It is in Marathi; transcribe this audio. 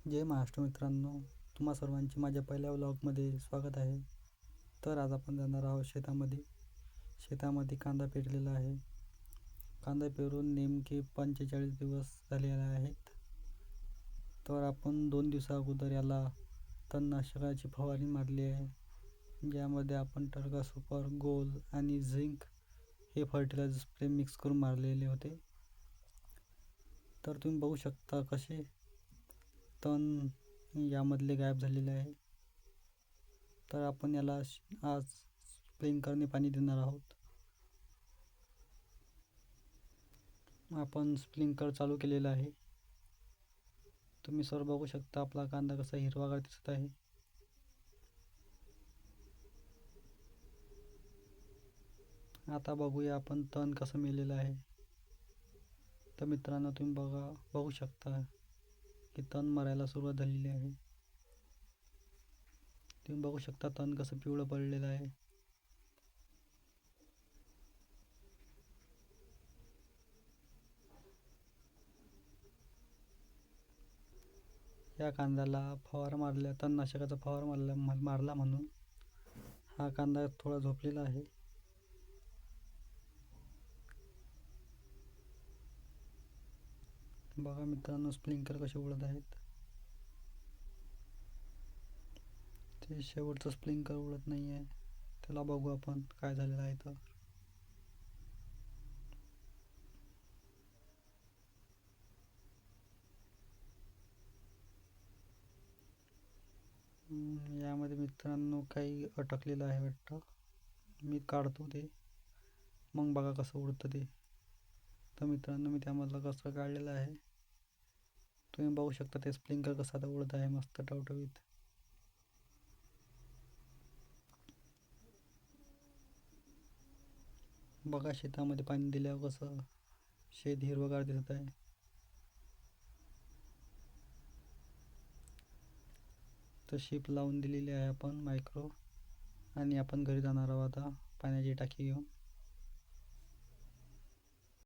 जय महाराष्ट्र मित्रांनो, तुम्हा सर्वांचे माझ्या पहिल्या व्लॉगमध्ये स्वागत आहे. तर आज आपण जाणार आहोत शेतामध्ये कांदा पेरलेला आहे. कांदा पेरून नेमके 45 दिवस झालेले आहेत. तर आपण 2 दिवसा अगोदर याला तणनाशकाची फवारणी मारली आहे, ज्यामध्ये आपण टर्गा सुपर, गोल आणि झिंक हे फर्टिलायझर स्प्रे मिक्स करून मारलेले होते. तर तुम्ही बघू शकता कसे तण यामधले गायब झालेले आहे. तर आपण याला आज स्प्रिंकलरने पाणी देणार आहोत. आपण स्प्रिंकलर चालू केलेला आहे. तुम्ही सर्व बघू शकता आपला कांदा कसा हिरवागार दिसत आहे. आता बघूया आपण तण कसं मेलेलं आहे. तर मित्रांनो, तुम्ही बघू शकता की तण मरायला सुरुवात झालेली आहे. तुम्ही बघू शकता तण कसं पिवळं पडलेलं आहे. या कांद्याला तणनाशकाचा फवारा मारला म्हणून हा कांदा थोडा झोपलेला आहे. बघा मित्रांनो, स्प्रिंकलर कसे उडत आहेत. ते शेवटचं स्प्रिंकलर उडत नाही आहे. त्याला बघू आपण काय झालेलं आहे. तर यामध्ये मित्रांनो काही अटकलेलं आहे वाटतं. मी काढतो ते, मग बघा कसं उडतं ते. तर मित्रांनो, मी त्यामधलं कसं काढलेलं आहे. तुम्ही बघू शकता ते स्प्रिंकलर कसं आता उडत आहे मस्त टवटवीत. बघा शेतामध्ये पाणी दिल्यावर कसं शेत हिरवगार दिसत आहे. तर शिप लावून दिलेली आहे आपण मायक्रो, आणि आपण घरी जाणार आहोत आता पाण्याची टाकी घेऊन.